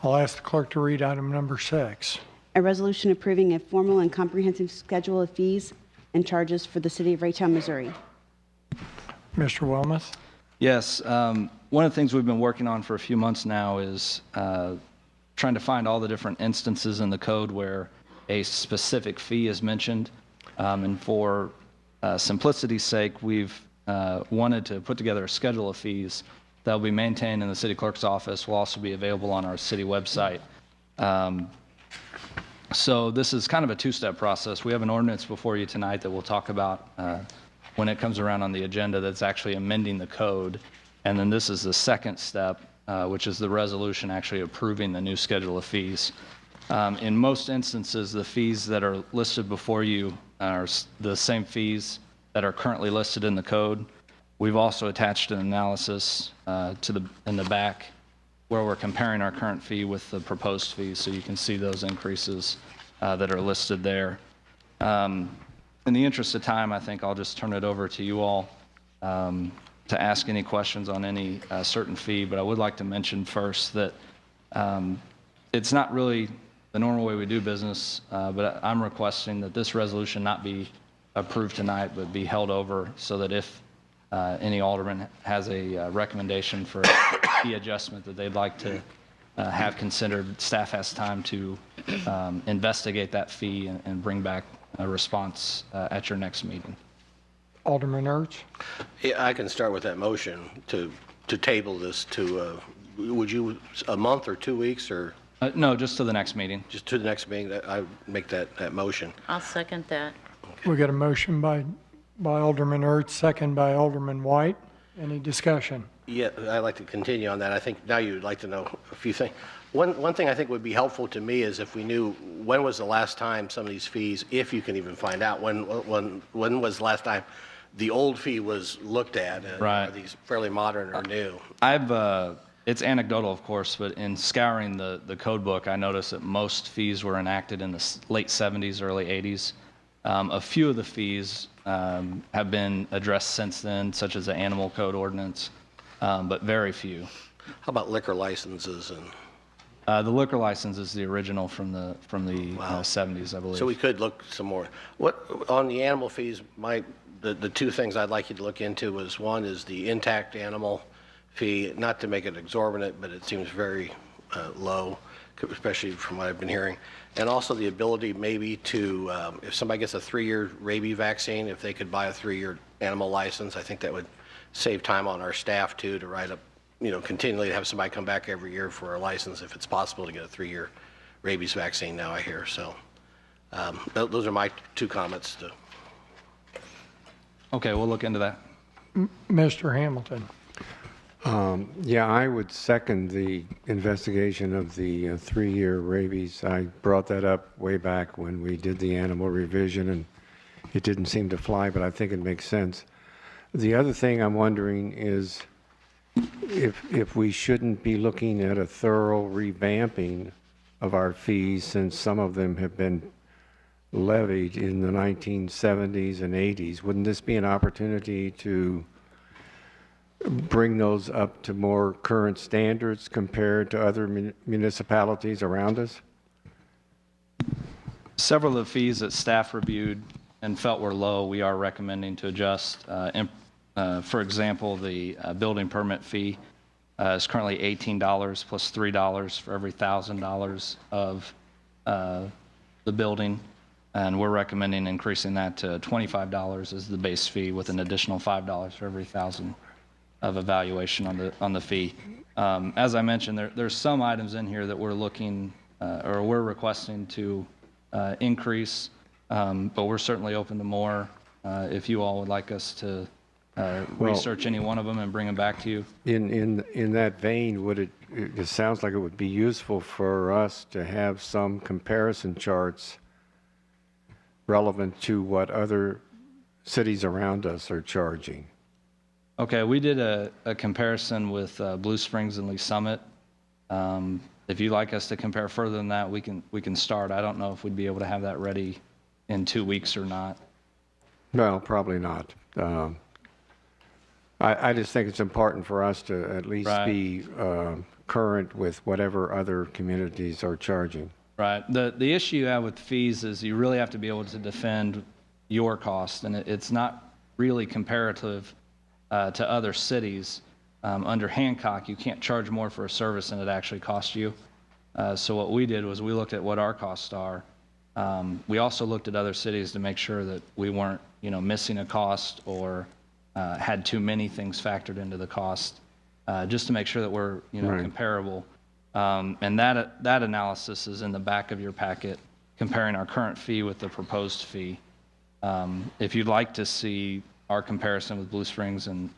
I'll ask the clerk to read item number 6. A resolution approving a formal and comprehensive schedule of fees and charges for the city of Raytown, Missouri. Mr. Wilmoth? Yes, one of the things we've been working on for a few months now is trying to find all the different instances in the code where a specific fee is mentioned. And for simplicity's sake, we've wanted to put together a schedule of fees that will be maintained in the city clerk's office, will also be available on our city website. So this is kind of a two-step process. We have an ordinance before you tonight that we'll talk about when it comes around on the agenda that's actually amending the code. And then this is the second step, which is the resolution actually approving the new schedule of fees. In most instances, the fees that are listed before you are the same fees that are currently listed in the code. We've also attached an analysis in the back where we're comparing our current fee with the proposed fee, so you can see those increases that are listed there. In the interest of time, I think I'll just turn it over to you all to ask any questions on any certain fee, but I would like to mention first that it's not really the normal way we do business, but I'm requesting that this resolution not be approved tonight, but be held over so that if any alderman has a recommendation for a fee adjustment that they'd like to have considered, staff has time to investigate that fee and bring back a response at your next meeting. Alderman Ertz? Yeah, I can start with that motion to table this to, would you, a month or 2 weeks, or No, just to the next meeting. just to the next meeting? I make that motion. I'll second that. We got a motion by Alderman Ertz, second by Alderman White. Any discussion? Yeah, I'd like to continue on that. I think now you'd like to know a few things. One thing I think would be helpful to me is if we knew when was the last time some of these fees, if you can even find out, when was the last time the old fee was looked at? Right. Are these fairly modern or new? It's anecdotal, of course, but in scouring the code book, I noticed that most fees were enacted in the late 70s, early 80s. A few of the fees have been addressed since then, such as the animal code ordinance, but very few. How about liquor licenses and? The liquor license is the original from the Wow. 70s, I believe. So we could look some more. What on the animal fees? The two things I'd like you to look into was, one is the intact animal fee, not to make it exorbitant, but it seems very low, especially from what I've been hearing, and also the ability maybe to, if somebody gets a 3-year rabies vaccine, if they could buy a 3-year animal license, I think that would save time on our staff too to write up, continually have somebody come back every year for a license if it's possible to get a 3-year rabies vaccine now, I hear. So those are my two comments. Okay, we'll look into that. Mr. Hamilton? Yeah, I would second the investigation of the 3-year rabies. I brought that up way back when we did the animal revision, and it didn't seem to fly, but I think it makes sense. The other thing I'm wondering is if we shouldn't be looking at a thorough revamping of our fees, since some of them have been levied in the 1970s and 80s. Wouldn't this be an opportunity to bring those up to more current standards compared to other municipalities around us? Several of the fees that staff reviewed and felt were low, we are recommending to adjust. For example, the building permit fee is currently $18 plus $3 for every $1,000 of the building, and we're recommending increasing that to $25 as the base fee with an additional $5 for every $1,000 of evaluation on the fee. As I mentioned, there's some items in here that we're looking or we're requesting to increase, but we're certainly open to more if you all would like us to research any one of them and bring them back to you. In that vein, it sounds like it would be useful for us to have some comparison charts relevant to what other cities around us are charging. Okay, we did a comparison with Blue Springs and Lee Summit. If you'd like us to compare further than that, we can start. I don't know if we'd be able to have that ready in 2 weeks or not. No, probably not. I just think it's important for us to at least be current with whatever other communities are charging. Right. The issue you have with fees is you really have to be able to defend your cost, and it's not really comparative to other cities. Under Hancock, you can't charge more for a service than it actually costs you. So what we did was we looked at what our costs are. We also looked at other cities to make sure that we weren't, missing a cost or had too many things factored into the cost, just to make sure that we're, Right. comparable. And that analysis is in the back of your packet, comparing our current fee with the proposed fee. If you'd like to see our comparison with Blue Springs and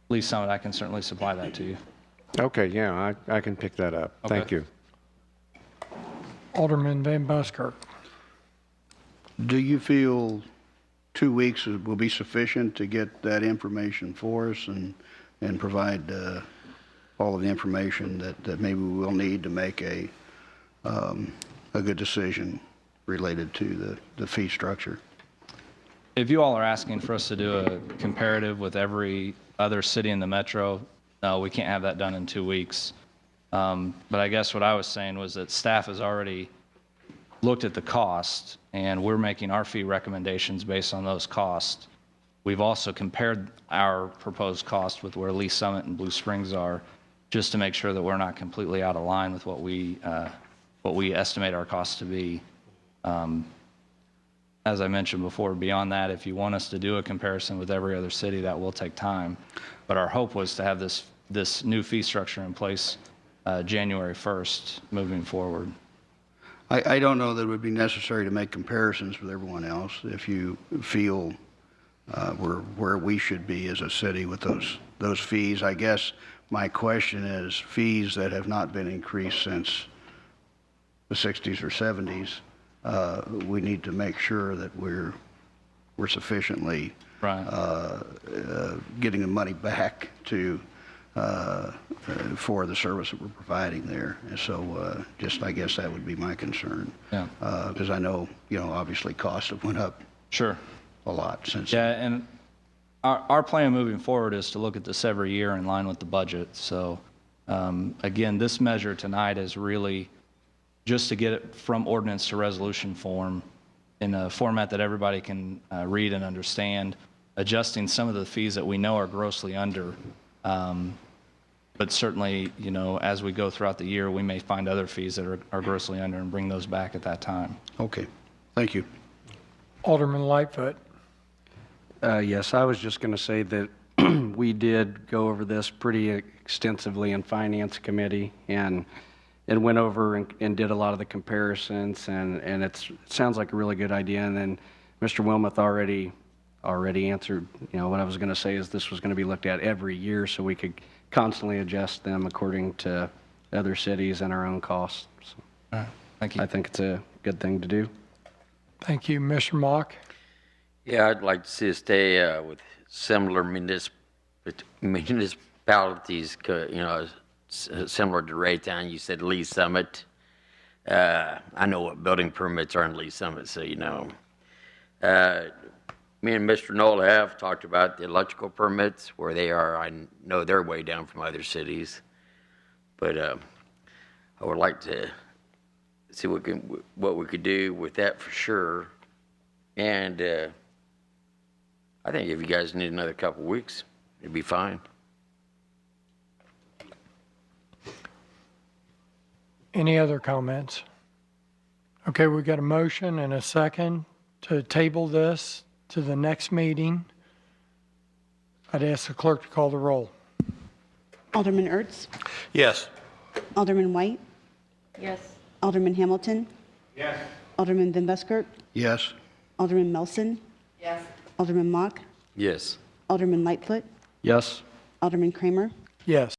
Lee Summit, I can certainly supply that to you. Okay, yeah, I can pick that up. Thank Okay. you. Alderman Van Buskirk. Do you feel 2 weeks will be sufficient to get that information for us and provide all of the information that maybe we will need to make a good decision related to the fee structure? If you all are asking for us to do a comparative with every other city in the metro, no, we can't have that done in 2 weeks. But I guess what I was saying was that staff has already looked at the cost, and we're making our fee recommendations based on those costs. We've also compared our proposed cost with where Lee Summit and Blue Springs are, just to make sure that we're not completely out of line with what we estimate our costs to be. As I mentioned before, beyond that, if you want us to do a comparison with every other city, that will take time. But our hope was to have this new fee structure in place January 1st moving forward. I don't know that it would be necessary to make comparisons with everyone else if you feel where we should be as a city with those fees. I guess my question is fees that have not been increased since the 60s or 70s. We need to make sure that we're sufficiently Right. getting the money back to for the service that we're providing there. And so just I guess that would be my concern. Yeah. Because I know, obviously costs have went up Sure. a lot since. Yeah, and our plan moving forward is to look at this every year in line with the budget. So again, this measure tonight is really just to get it from ordinance to resolution form in a format that everybody can read and understand, adjusting some of the fees that we know are grossly under. But certainly, as we go throughout the year, we may find other fees that are grossly under and bring those back at that time. Okay, thank you. Alderman Lightfoot. Yes, I was just going to say that we did go over this pretty extensively in Finance Committee and went over and did a lot of the comparisons, and it sounds like a really good idea. And then Mr. Wilmoth already answered, what I was going to say is this was going to be looked at every year so we could constantly adjust them according to other cities and our own costs. So All right. Thank you. I think it's a good thing to do. Thank you. Mr. Mock. Yeah, I'd like to see us stay with similar municipalities, similar to Raytown. You said Lee Summit. I know what building permits are in Lee Summit, so me and Mr. Nola have talked about the electrical permits, where they are. I know they're way down from other cities, but I would like to see what we could do with that for sure. And I think if you guys need another couple weeks, it'd be fine. Any other comments? Okay, we got a motion and a second to table this to the next meeting. I'd ask the clerk to call the roll. Alderman Ertz? Yes. Alderman White? Yes. Alderman Hamilton? Yes. Alderman Van Buskirk? Yes. Alderman Melson? Yes. Alderman Mock? Yes. Alderman Lightfoot? Yes. Alderman Kramer? Yes.